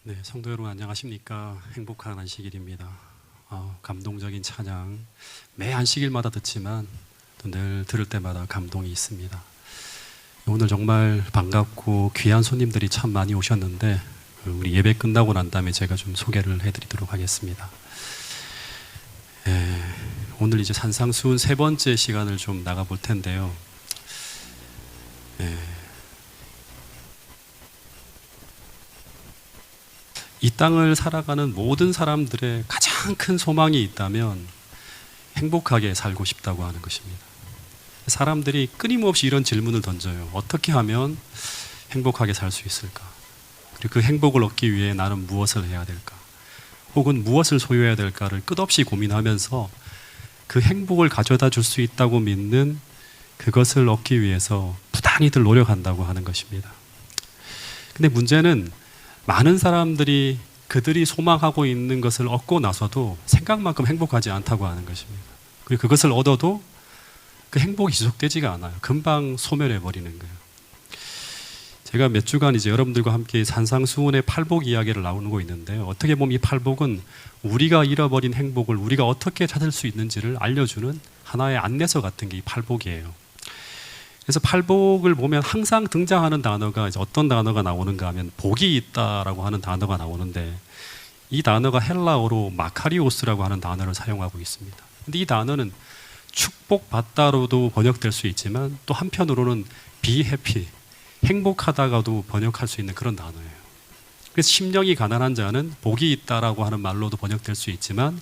네, 성도 여러분 안녕하십니까? 행복한 안식일입니다. 감동적인 찬양 매 안식일마다 듣지만 또 늘 들을 때마다 감동이 있습니다. 오늘 정말 반갑고 귀한 손님들이 참 많이 오셨는데 우리 예배 끝나고 난 다음에 제가 좀 소개를 해드리도록 하겠습니다. 오늘 이제 산상수훈 세 번째 시간을 좀 나가볼 텐데요. 이 땅을 살아가는 모든 사람들의 가장 큰 소망이 있다면 행복하게 살고 싶다고 하는 것입니다. 사람들이 끊임없이 이런 질문을 던져요. 어떻게 하면 행복하게 살 수 있을까? 그리고 그 행복을 얻기 위해 나는 무엇을 해야 될까? 혹은 무엇을 소유해야 될까를 끝없이 고민하면서 그 행복을 가져다 줄 수 있다고 믿는 그것을 얻기 위해서 부단히들 노력한다고 하는 것입니다. 근데 문제는 많은 사람들이 그들이 소망하고 있는 것을 얻고 나서도 생각만큼 행복하지 않다고 하는 것입니다. 그리고 그것을 얻어도 그 행복이 지속되지가 않아요. 금방 소멸해 버리는 거예요. 제가 몇 주간 이제 여러분들과 함께 산상수훈의 팔복 이야기를 나누고 있는데요. 어떻게 보면 이 팔복은 우리가 잃어버린 행복을 우리가 어떻게 찾을 수 있는지를 알려주는 하나의 안내서 같은 게 이 팔복이에요. 그래서 팔복을 보면 항상 등장하는 단어가 이제 어떤 단어가 나오는가 하면 복이 있다라고 하는 단어가 나오는데 이 단어가 헬라어로 마카리오스라고 하는 단어를 사용하고 있습니다. 근데 이 단어는 축복받다로도 번역될 수 있지만 또 한편으로는 be happy, 행복하다가도 번역할 수 있는 그런 단어예요. 그래서 심령이 가난한 자는 복이 있다라고 하는 말로도 번역될 수 있지만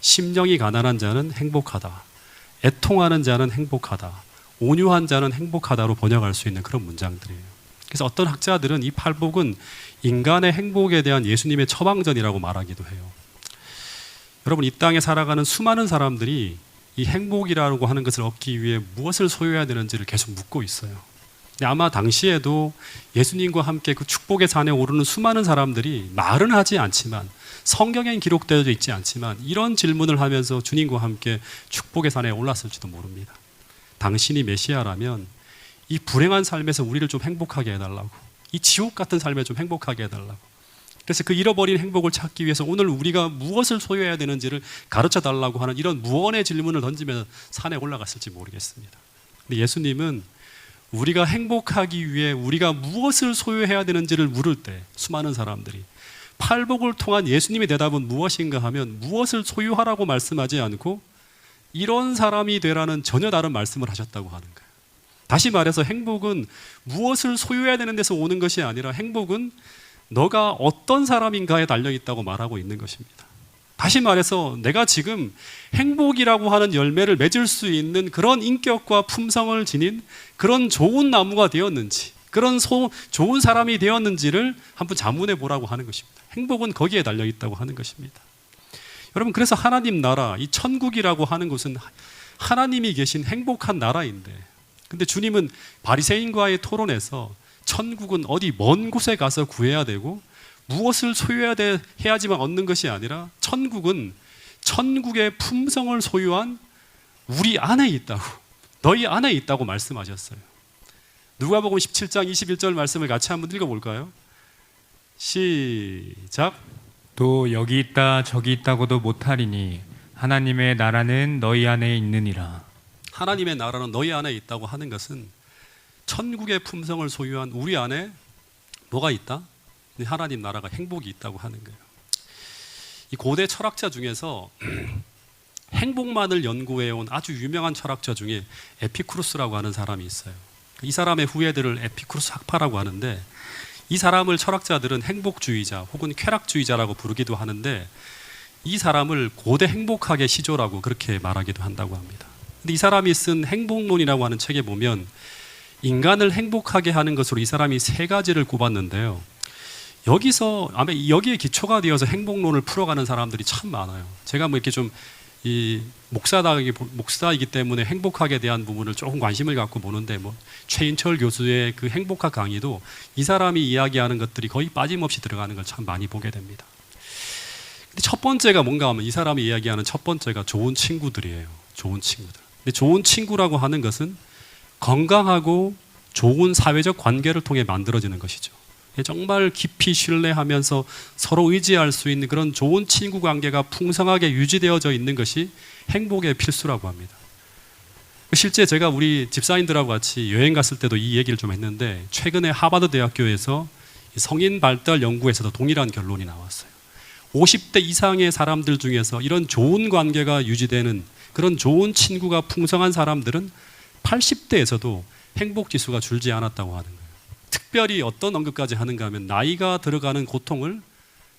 심령이 가난한 자는 행복하다, 애통하는 자는 행복하다, 온유한 자는 행복하다로 번역할 수 있는 그런 문장들이에요. 그래서 어떤 학자들은 이 팔복은 인간의 행복에 대한 예수님의 처방전이라고 말하기도 해요. 여러분, 이 땅에 살아가는 수많은 사람들이 이 행복이라고 하는 것을 얻기 위해 무엇을 소유해야 되는지를 계속 묻고 있어요. 근데 아마 당시에도 예수님과 함께 그 축복의 산에 오르는 수많은 사람들이 말은 하지 않지만 성경엔 기록되어 있지 않지만 이런 질문을 하면서 주님과 함께 축복의 산에 올랐을지도 모릅니다. 당신이 메시아라면 이 불행한 삶에서 우리를 좀 행복하게 해달라고, 이 지옥 같은 삶에 좀 행복하게 해달라고. 그래서 그 잃어버린 행복을 찾기 위해서 오늘 우리가 무엇을 소유해야 되는지를 가르쳐 달라고 하는 이런 무언의 질문을 던지면서 산에 올라갔을지 모르겠습니다. 근데 예수님은 우리가 행복하기 위해 우리가 무엇을 소유해야 되는지를 물을 때 수많은 사람들이 팔복을 통한 예수님의 대답은 무엇인가 하면 무엇을 소유하라고 말씀하지 않고 이런 사람이 되라는 전혀 다른 말씀을 하셨다고 하는 거예요. 다시 말해서 행복은 무엇을 소유해야 되는 데서 오는 것이 아니라 행복은 너가 어떤 사람인가에 달려있다고 말하고 있는 것입니다. 다시 말해서 내가 지금 행복이라고 하는 열매를 맺을 수 있는 그런 인격과 품성을 지닌 그런 좋은 나무가 되었는지, 그런 좋은 사람이 되었는지를 한번 자문해 보라고 하는 것입니다. 행복은 거기에 달려있다고 하는 것입니다. 여러분, 그래서 하나님 나라, 이 천국이라고 하는 것은 하나님이 계신 행복한 나라인데, 근데 주님은 바리새인과의 토론에서 천국은 어디 먼 곳에 가서 구해야 되고 무엇을 해야지만 얻는 것이 아니라 천국은 천국의 품성을 소유한 우리 안에 있다고, 너희 안에 있다고 말씀하셨어요. 누가복음 17장 21절 말씀을 같이 한번 읽어볼까요? 시작. 또 여기 있다 저기 있다고도 못하리니 하나님의 나라는 너희 안에 있느니라. 하나님의 나라는 너희 안에 있다고 하는 것은 천국의 품성을 소유한 우리 안에 뭐가 있다? 하나님 나라가 행복이 있다고 하는 거예요. 이 고대 철학자 중에서 행복만을 연구해온 아주 유명한 철학자 중에 에피쿠루스라고 하는 사람이 있어요. 이 사람의 후예들을 에피쿠루스 학파라고 하는데 이 사람을 철학자들은 행복주의자 혹은 쾌락주의자라고 부르기도 하는데 이 사람을 고대 행복학의 시조라고 그렇게 말하기도 한다고 합니다. 근데 이 사람이 쓴 행복론이라고 하는 책에 보면 인간을 행복하게 하는 것으로 이 사람이 세 가지를 꼽았는데요. 여기서 아마 여기에 기초가 되어서 행복론을 풀어가는 사람들이 참 많아요. 제가 뭐 이렇게 좀 이 목사이기 때문에 행복학에 대한 부분을 조금 관심을 갖고 보는데 뭐 최인철 교수의 그 행복학 강의도 이 사람이 이야기하는 것들이 거의 빠짐없이 들어가는 걸 참 많이 보게 됩니다. 근데 첫 번째가 뭔가 하면 이 사람이 이야기하는 첫 번째가 좋은 친구들이에요. 좋은 친구들. 근데 좋은 친구라고 하는 것은 건강하고 좋은 사회적 관계를 통해 만들어지는 것이죠. 정말 깊이 신뢰하면서 서로 의지할 수 있는 그런 좋은 친구 관계가 풍성하게 유지되어져 있는 것이 행복의 필수라고 합니다. 실제 제가 우리 집사님들하고 같이 여행 갔을 때도 이 얘기를 좀 했는데, 최근에 하버드 대학교에서 성인 발달 연구에서도 동일한 결론이 나왔어요. 50대 이상의 사람들 중에서 이런 좋은 관계가 유지되는 그런 좋은 친구가 풍성한 사람들은 80대에서도 행복 지수가 줄지 않았다고 하는 거예요. 특별히 어떤 언급까지 하는가 하면 나이가 들어가는 고통을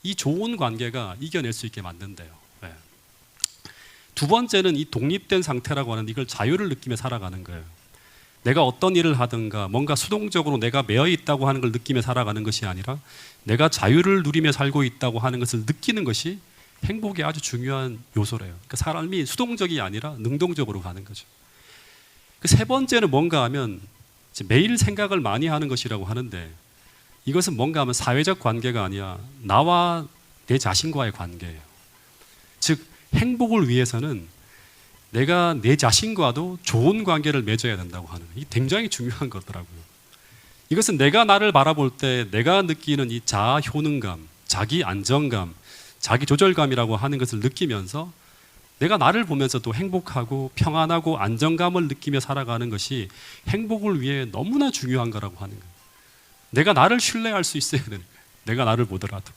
이 좋은 관계가 이겨낼 수 있게 만든대요. 네. 두 번째는 이 독립된 상태라고 하는 이걸 자유를 느끼며 살아가는 거예요. 내가 어떤 일을 하든가 뭔가 수동적으로 내가 매여 있다고 하는 걸 느끼며 살아가는 것이 아니라 내가 자유를 누리며 살고 있다고 하는 것을 느끼는 것이 행복의 아주 중요한 요소래요. 그러니까 사람이 수동적이 아니라 능동적으로 가는 거죠. 그 세 번째는 뭔가 하면 매일 생각을 많이 하는 것이라고 하는데, 이것은 뭔가 하면 사회적 관계가 아니라 나와 내 자신과의 관계예요. 즉 행복을 위해서는 내가 내 자신과도 좋은 관계를 맺어야 된다고 하는, 이 굉장히 중요한 거더라고요. 이것은 내가 나를 바라볼 때 내가 느끼는 이 자아 효능감, 자기 안정감, 자기 조절감이라고 하는 것을 느끼면서 내가 나를 보면서도 행복하고 평안하고 안정감을 느끼며 살아가는 것이 행복을 위해 너무나 중요한 거라고 하는 거예요. 내가 나를 신뢰할 수 있어야 되는 거예요. 내가 나를 보더라도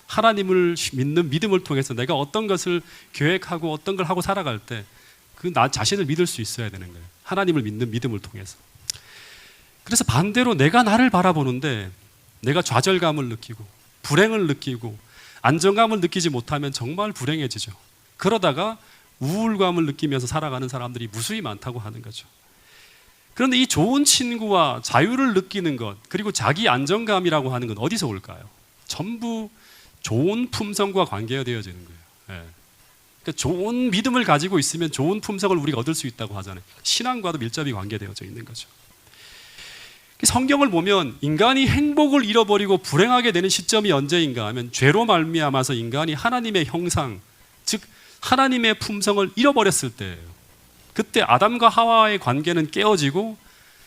하나님을 믿는 믿음을 통해서 내가 어떤 것을 계획하고 어떤 걸 하고 살아갈 때 그 나 자신을 믿을 수 있어야 되는 거예요. 하나님을 믿는 믿음을 통해서. 그래서 반대로 내가 나를 바라보는데 내가 좌절감을 느끼고 불행을 느끼고 안정감을 느끼지 못하면 정말 불행해지죠. 그러다가 우울감을 느끼면서 살아가는 사람들이 무수히 많다고 하는 거죠. 그런데 이 좋은 친구와 자유를 느끼는 것, 그리고 자기 안정감이라고 하는 건 어디서 올까요? 전부 좋은 품성과 관계되어지는 거예요. 네. 그러니까 좋은 믿음을 가지고 있으면 좋은 품성을 우리가 얻을 수 있다고 하잖아요. 신앙과도 밀접히 관계되어져 있는 거죠. 성경을 보면 인간이 행복을 잃어버리고 불행하게 되는 시점이 언제인가 하면 죄로 말미암아서 인간이 하나님의 형상, 즉 하나님의 품성을 잃어버렸을 때예요. 그때 아담과 하와의 관계는 깨어지고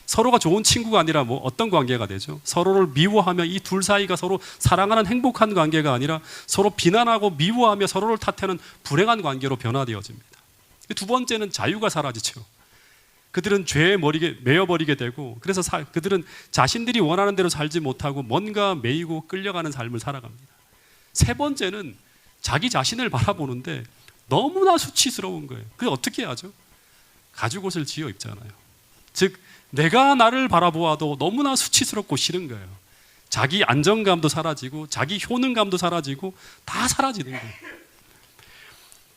서로가 좋은 친구가 아니라 뭐 어떤 관계가 되죠? 서로를 미워하며 이 둘 사이가 서로 사랑하는 행복한 관계가 아니라 서로 비난하고 미워하며 서로를 탓하는 불행한 관계로 변화되어집니다. 두 번째는 자유가 사라지죠. 그들은 죄에 매여버리게 되고, 그래서 그들은 자신들이 원하는 대로 살지 못하고 뭔가 매이고 끌려가는 삶을 살아갑니다. 세 번째는 자기 자신을 바라보는데 너무나 수치스러운 거예요. 그래서 어떻게 하죠? 가죽옷을 지어 입잖아요. 즉 내가 나를 바라보아도 너무나 수치스럽고 싫은 거예요. 자기 안정감도 사라지고 자기 효능감도 사라지고 다 사라지는 거예요.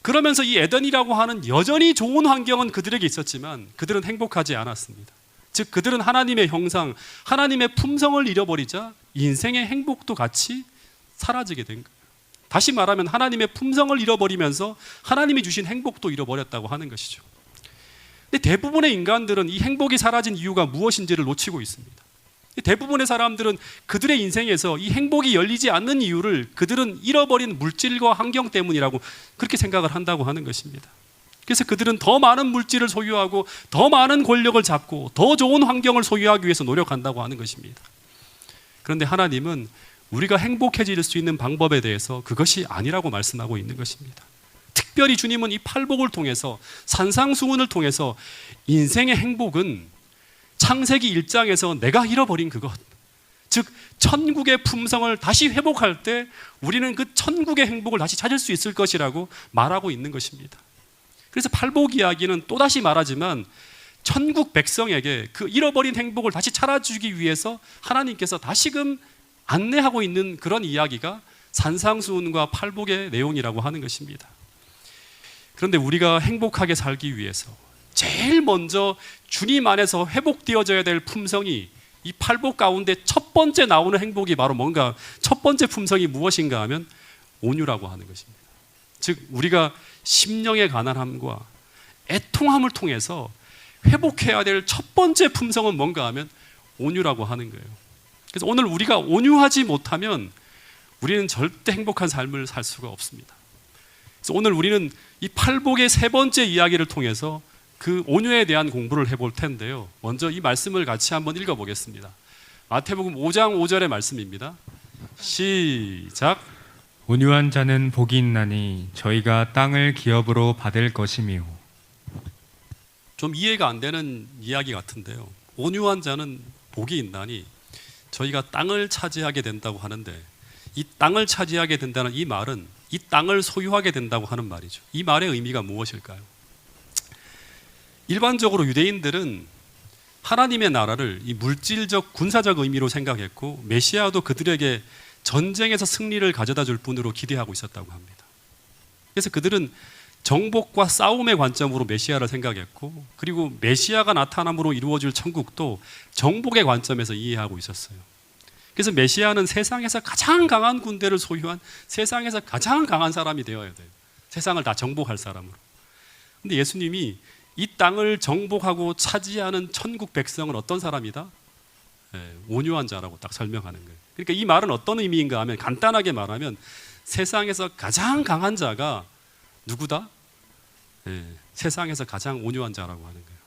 그러면서 이 에덴이라고 하는 여전히 좋은 환경은 그들에게 있었지만 그들은 행복하지 않았습니다. 즉 그들은 하나님의 형상, 하나님의 품성을 잃어버리자 인생의 행복도 같이 사라지게 된 거예요. 다시 말하면 하나님의 품성을 잃어버리면서 하나님이 주신 행복도 잃어버렸다고 하는 것이죠. 근데 대부분의 인간들은 이 행복이 사라진 이유가 무엇인지를 놓치고 있습니다. 대부분의 사람들은 그들의 인생에서 이 행복이 열리지 않는 이유를 그들은 잃어버린 물질과 환경 때문이라고 그렇게 생각을 한다고 하는 것입니다. 그래서 그들은 더 많은 물질을 소유하고 더 많은 권력을 잡고 더 좋은 환경을 소유하기 위해서 노력한다고 하는 것입니다. 그런데 하나님은 우리가 행복해질 수 있는 방법에 대해서 그것이 아니라고 말씀하고 있는 것입니다. 특별히 주님은 이 팔복을 통해서 산상수훈을 통해서 인생의 행복은 창세기 1장에서 내가 잃어버린 그것, 즉 천국의 품성을 다시 회복할 때 우리는 그 천국의 행복을 다시 찾을 수 있을 것이라고 말하고 있는 것입니다. 그래서 팔복 이야기는 또다시 말하지만 천국 백성에게 그 잃어버린 행복을 다시 찾아주기 위해서 하나님께서 다시금 안내하고 있는 그런 이야기가 산상수훈과 팔복의 내용이라고 하는 것입니다. 그런데 우리가 행복하게 살기 위해서 제일 먼저 주님 안에서 회복되어져야 될 품성이 이 팔복 가운데 첫 번째 나오는 행복이 바로 뭔가, 첫 번째 품성이 무엇인가 하면 온유라고 하는 것입니다. 즉 우리가 심령의 가난함과 애통함을 통해서 회복해야 될 첫 번째 품성은 뭔가 하면 온유라고 하는 거예요. 그래서 오늘 우리가 온유하지 못하면 우리는 절대 행복한 삶을 살 수가 없습니다. 그래서 오늘 우리는 이 팔복의 세 번째 이야기를 통해서 그 온유에 대한 공부를 해볼 텐데요. 먼저 이 말씀을 같이 한번 읽어보겠습니다. 마태복음 5장 5절의 말씀입니다. 시작. 온유한 자는 복이 있나니 저희가 땅을 기업으로 받을 것이미요. 좀 이해가 안 되는 이야기 같은데요. 온유한 자는 복이 있나니 저희가 땅을 차지하게 된다고 하는데, 이 땅을 차지하게 된다는 이 말은 이 땅을 소유하게 된다고 하는 말이죠. 이 말의 의미가 무엇일까요? 일반적으로 유대인들은 하나님의 나라를 이 물질적 군사적 의미로 생각했고, 메시아도 그들에게 전쟁에서 승리를 가져다 줄 분으로 기대하고 있었다고 합니다. 그래서 그들은 정복과 싸움의 관점으로 메시아를 생각했고, 그리고 메시아가 나타남으로 이루어질 천국도 정복의 관점에서 이해하고 있었어요. 그래서 메시아는 세상에서 가장 강한 군대를 소유한 세상에서 가장 강한 사람이 되어야 돼요. 세상을 다 정복할 사람으로. 근데 예수님이 이 땅을 정복하고 차지하는 천국 백성은 어떤 사람이다? 온유한 자라고 딱 설명하는 거예요. 그러니까 이 말은 어떤 의미인가 하면, 간단하게 말하면 세상에서 가장 강한 자가 누구다? 세상에서 가장 온유한 자라고 하는 거예요.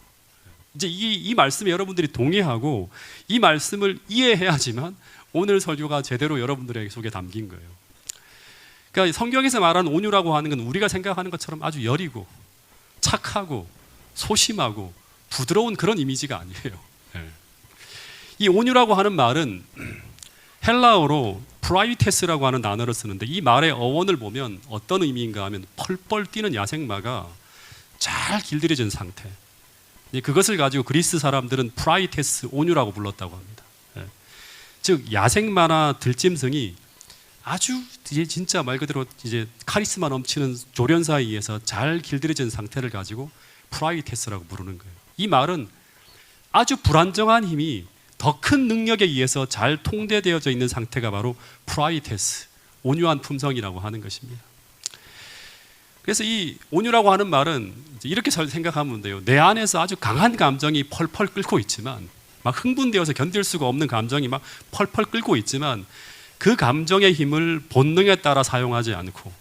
이제 이 말씀에 여러분들이 동의하고 이 말씀을 이해해야지만 오늘 설교가 제대로 여러분들의 속에 담긴 거예요. 그러니까 성경에서 말하는 온유라고 하는 건 우리가 생각하는 것처럼 아주 여리고 착하고 소심하고 부드러운 그런 이미지가 아니에요. 이 온유라고 하는 말은 헬라어로 프라이테스라고 하는 단어를 쓰는데, 이 말의 어원을 보면 어떤 의미인가 하면 펄펄 뛰는 야생마가 잘 길들여진 상태, 그것을 가지고 그리스 사람들은 프라이테스, 온유라고 불렀다고 합니다. 즉 야생마나 들짐승이 아주 이제 진짜 말 그대로 이제 카리스마 넘치는 조련사에 의해서 잘 길들여진 상태를 가지고 프라이테스라고 부르는 거예요. 이 말은 아주 불안정한 힘이 더 큰 능력에 의해서 잘 통제되어져 있는 상태가 바로 프라이테스, 온유한 품성이라고 하는 것입니다. 그래서 이 온유라고 하는 말은 이렇게 생각하면 돼요. 내 안에서 아주 강한 감정이 펄펄 끓고 있지만, 막 흥분되어서 견딜 수가 없는 감정이 막 펄펄 끓고 있지만, 그 감정의 힘을 본능에 따라 사용하지 않고,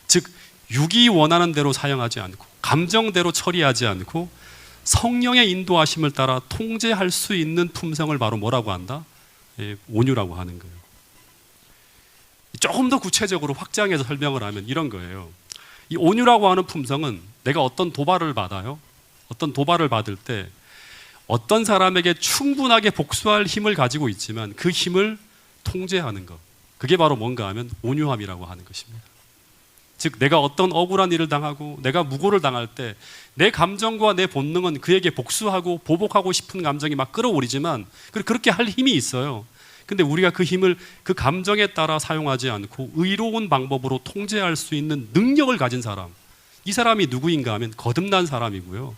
즉 육이 원하는 대로 사용하지 않고, 감정대로 처리하지 않고 성령의 인도하심을 따라 통제할 수 있는 품성을 바로 뭐라고 한다? 온유라고 하는 거예요. 조금 더 구체적으로 확장해서 설명을 하면 이런 거예요. 이 온유라고 하는 품성은 내가 어떤 도발을 받아요. 어떤 도발을 받을 때 어떤 사람에게 충분하게 복수할 힘을 가지고 있지만 그 힘을 통제하는 것, 그게 바로 뭔가 하면 온유함이라고 하는 것입니다. 즉 내가 어떤 억울한 일을 당하고 내가 무고를 당할 때 내 감정과 내 본능은 그에게 복수하고 보복하고 싶은 감정이 막 끌어오르지만, 그렇게 할 힘이 있어요. 근데 우리가 그 힘을 그 감정에 따라 사용하지 않고 의로운 방법으로 통제할 수 있는 능력을 가진 사람, 이 사람이 누구인가 하면 거듭난 사람이고요.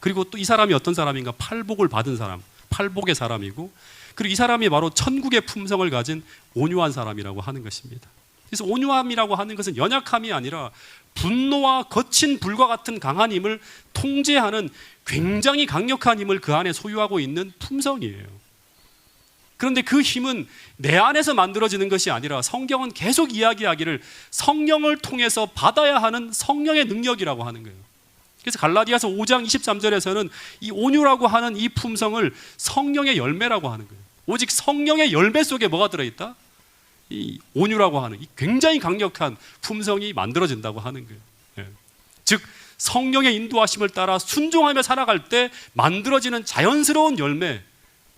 그리고 또 이 사람이 어떤 사람인가? 팔복을 받은 사람, 팔복의 사람이고, 그리고 이 사람이 바로 천국의 품성을 가진 온유한 사람이라고 하는 것입니다. 그래서 온유함이라고 하는 것은 연약함이 아니라 분노와 거친 불과 같은 강한 힘을 통제하는 굉장히 강력한 힘을 그 안에 소유하고 있는 품성이에요. 그런데 그 힘은 내 안에서 만들어지는 것이 아니라 성경은 계속 이야기하기를 성령을 통해서 받아야 하는 성령의 능력이라고 하는 거예요. 그래서 갈라디아서 5장 23절에서는 이 온유라고 하는 이 품성을 성령의 열매라고 하는 거예요. 오직 성령의 열매 속에 뭐가 들어있다? 이 온유라고 하는 이 굉장히 강력한 품성이 만들어진다고 하는 거예요. 즉 성령의 인도하심을 따라 순종하며 살아갈 때 만들어지는 자연스러운 열매,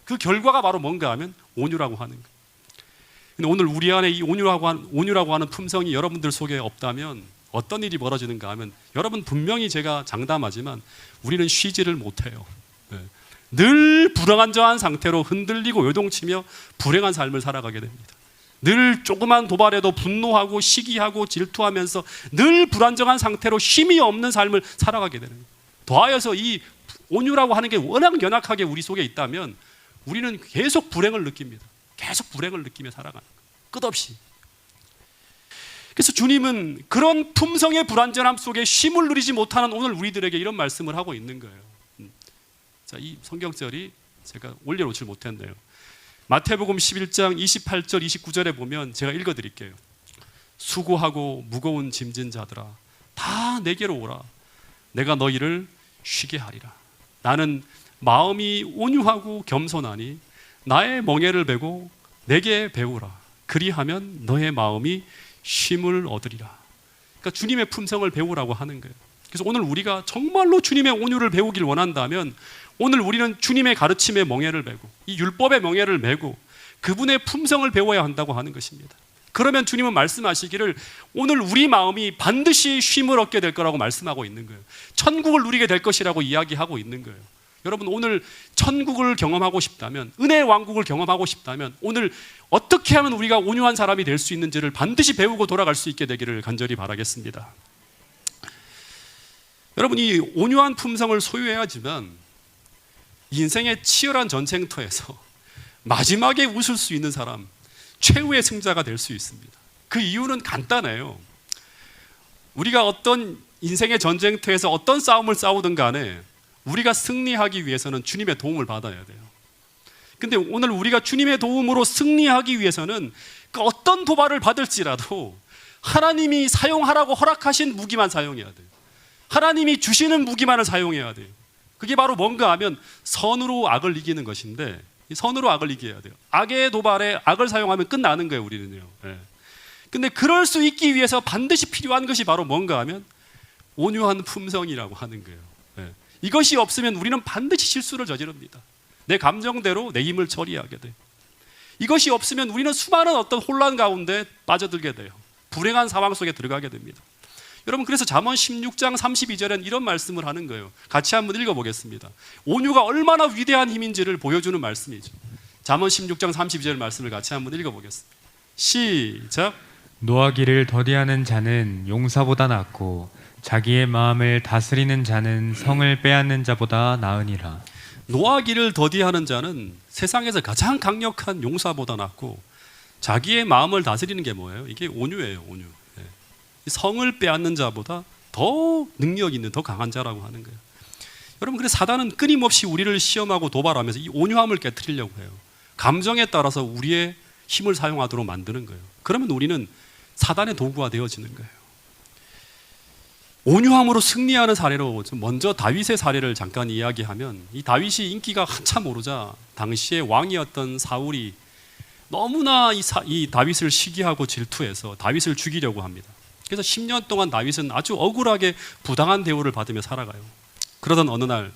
그 결과가 바로 뭔가 하면 온유라고 하는 거예요. 근데 오늘 우리 안에 이 온유라고 하는 품성이 여러분들 속에 없다면 어떤 일이 벌어지는가 하면, 여러분 분명히 제가 장담하지만 우리는 쉬지를 못해요. 늘 불안정한 상태로 흔들리고 요동치며 불행한 삶을 살아가게 됩니다. 늘 조그만 도발에도 분노하고 시기하고 질투하면서 늘 불안정한 상태로 쉼이 없는 삶을 살아가게 되는 거예요. 더하여서 이 온유라고 하는 게 워낙 연약하게 우리 속에 있다면 우리는 계속 불행을 느낍니다. 계속 불행을 느끼며 살아가는 거예요. 끝없이. 그래서 주님은 그런 품성의 불완전함 속에 쉼을 누리지 못하는 오늘 우리들에게 이런 말씀을 하고 있는 거예요. 자, 이 성경절이 제가 올려놓지 못했네요. 마태복음 11장 28절 29절에 보면 제가 읽어드릴게요. 수고하고 무거운 짐진 자들아 다 내게로 오라. 내가 너희를 쉬게 하리라. 나는 마음이 온유하고 겸손하니 나의 멍에를 베고 내게 배우라. 그리하면 너의 마음이 쉼을 얻으리라. 그러니까 주님의 품성을 배우라고 하는 거예요. 그래서 오늘 우리가 정말로 주님의 온유를 배우길 원한다면 오늘 우리는 주님의 가르침의 멍에를 메고 이 율법의 멍에를 메고 그분의 품성을 배워야 한다고 하는 것입니다. 그러면 주님은 말씀하시기를 오늘 우리 마음이 반드시 쉼을 얻게 될 거라고 말씀하고 있는 거예요. 천국을 누리게 될 것이라고 이야기하고 있는 거예요. 여러분, 오늘 천국을 경험하고 싶다면, 은혜의 왕국을 경험하고 싶다면 오늘 어떻게 하면 우리가 온유한 사람이 될 수 있는지를 반드시 배우고 돌아갈 수 있게 되기를 간절히 바라겠습니다. 여러분, 이 온유한 품성을 소유해야지만 인생의 치열한 전쟁터에서 마지막에 웃을 수 있는 사람, 최후의 승자가 될 수 있습니다. 그 이유는 간단해요. 우리가 어떤 인생의 전쟁터에서 어떤 싸움을 싸우든 간에 우리가 승리하기 위해서는 주님의 도움을 받아야 돼요. 근데 오늘 우리가 주님의 도움으로 승리하기 위해서는 그 어떤 도발을 받을지라도 하나님이 사용하라고 허락하신 무기만 사용해야 돼요. 하나님이 주시는 무기만을 사용해야 돼요. 그게 바로 뭔가 하면 선으로 악을 이기는 것인데, 선으로 악을 이겨야 돼요. 악의 도발에 악을 사용하면 끝나는 거예요, 우리는요. 근데 그럴 수 있기 위해서 반드시 필요한 것이 바로 뭔가 하면 온유한 품성이라고 하는 거예요. 이것이 없으면 우리는 반드시 실수를 저지릅니다. 내 감정대로 내 힘을 처리하게 돼요. 이것이 없으면 우리는 수많은 어떤 혼란 가운데 빠져들게 돼요. 불행한 상황 속에 들어가게 됩니다. 여러분, 그래서 잠언 16장 32절엔 이런 말씀을 하는 거예요. 같이 한번 읽어보겠습니다. 온유가 얼마나 위대한 힘인지를 보여주는 말씀이죠. 잠언 16장 32절 말씀을 같이 한번 읽어보겠습니다. 시작. 노하기를 더디하는 자는 용사보다 낫고 자기의 마음을 다스리는 자는 성을 빼앗는 자보다 나으니라. 노하기를 더디하는 자는 세상에서 가장 강력한 용사보다 낫고 자기의 마음을 다스리는 게 뭐예요? 이게 온유예요, 온유. 성을 빼앗는 자보다 더 능력 있는, 더 강한 자라고 하는 거예요. 여러분, 그래서 사단은 끊임없이 우리를 시험하고 도발하면서 이 온유함을 깨트리려고 해요. 감정에 따라서 우리의 힘을 사용하도록 만드는 거예요. 그러면 우리는 사단의 도구가 되어지는 거예요. 온유함으로 승리하는 사례로 먼저 다윗의 사례를 잠깐 이야기하면, 이 다윗이 인기가 한참 오르자 당시의 왕이었던 사울이 너무나 이 다윗을 시기하고 질투해서 다윗을 죽이려고 합니다. 그래서 10년 동안 다윗은 아주 억울하게 부당한 대우를 받으며 살아가요. 그러던 어느 날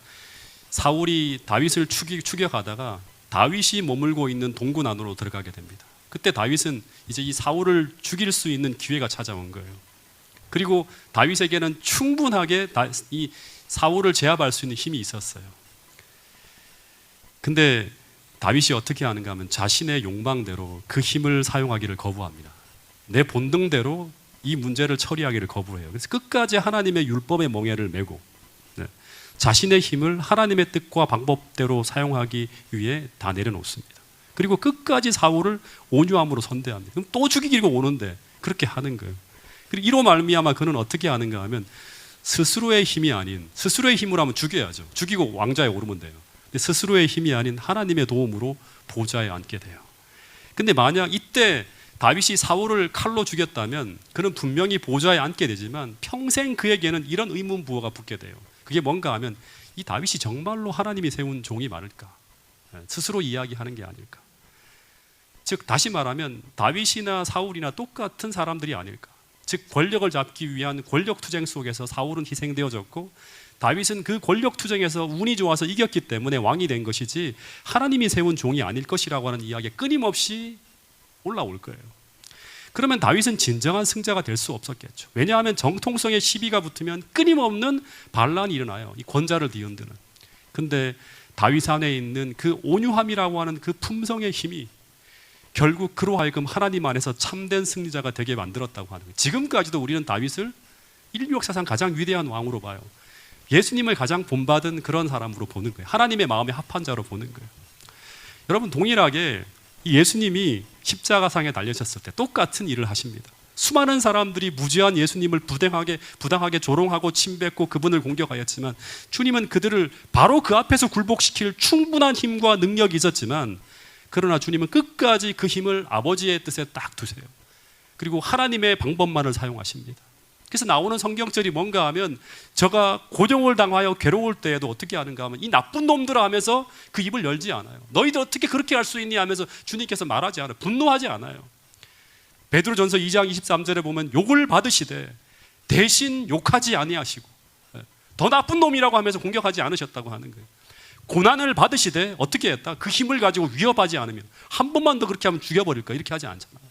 사울이 다윗을 추격하다가 다윗이 머물고 있는 동굴 안으로 들어가게 됩니다. 그때 다윗은 이제 이 사울을 죽일 수 있는 기회가 찾아온 거예요. 그리고 다윗에게는 충분하게 이 사울을 제압할 수 있는 힘이 있었어요. 근데 다윗이 어떻게 하는가 하면 자신의 욕망대로 그 힘을 사용하기를 거부합니다. 내 본능대로 이 문제를 처리하기를 거부해요. 그래서 끝까지 하나님의 율법의 멍에를 메고 자신의 힘을 하나님의 뜻과 방법대로 사용하기 위해 다 내려놓습니다. 그리고 끝까지 사울을 온유함으로 선대합니다. 그럼 또 죽이기로 오는데 그렇게 하는 거예요. 그리고 이로 말미암아 그는 어떻게 하는가 하면 스스로의 힘이 아닌, 스스로의 힘으로 하면 죽여야죠. 죽이고 왕좌에 오르면 돼요. 근데 스스로의 힘이 아닌 하나님의 도움으로 보좌에 앉게 돼요. 근데 만약 이때 다윗이 사울을 칼로 죽였다면 그는 분명히 보좌에 앉게 되지만 평생 그에게는 이런 의문부호가 붙게 돼요. 그게 뭔가 하면 이 다윗이 정말로 하나님이 세운 종이 많을까? 스스로 이야기하는 게 아닐까? 즉 다시 말하면 다윗이나 사울이나 똑같은 사람들이 아닐까? 즉 권력을 잡기 위한 권력투쟁 속에서 사울은 희생되어졌고 다윗은 그 권력투쟁에서 운이 좋아서 이겼기 때문에 왕이 된 것이지 하나님이 세운 종이 아닐 것이라고 하는 이야기가 끊임없이 올라올 거예요. 그러면 다윗은 진정한 승자가 될 수 없었겠죠. 왜냐하면 정통성의 시비가 붙으면 끊임없는 반란이 일어나요. 이 권자를 뒤흔드는. 근데 다윗 안에 있는 그 온유함이라고 하는 그 품성의 힘이 결국 그로 하여금 하나님 안에서 참된 승리자가 되게 만들었다고 하는 거예요. 지금까지도 우리는 다윗을 인류 역사상 가장 위대한 왕으로 봐요. 예수님을 가장 본받은 그런 사람으로 보는 거예요. 하나님의 마음에 합한 자로 보는 거예요. 여러분, 동일하게 예수님이 십자가상에 달려졌을 때 똑같은 일을 하십니다. 수많은 사람들이 무죄한 예수님을 부당하게 조롱하고 침뱉고 그분을 공격하였지만 주님은 그들을 바로 그 앞에서 굴복시킬 충분한 힘과 능력이 있었지만 그러나 주님은 끝까지 그 힘을 아버지의 뜻에 딱 두세요. 그리고 하나님의 방법만을 사용하십니다. 그래서 나오는 성경절이 뭔가 하면 저가 고령을 당하여 괴로울 때에도 어떻게 하는가 하면 이 나쁜 놈들아 하면서 그 입을 열지 않아요. 너희들 어떻게 그렇게 할 수 있니 하면서 주님께서 말하지 않아요. 분노하지 않아요. 베드로전서 2장 23절에 보면 욕을 받으시되 대신 욕하지 아니하시고 더 나쁜 놈이라고 하면서 공격하지 않으셨다고 하는 거예요. 고난을 받으시되 어떻게 했다? 그 힘을 가지고 위협하지 않으면 한 번만 더 그렇게 하면 죽여버릴 거야. 이렇게 하지 않잖아요.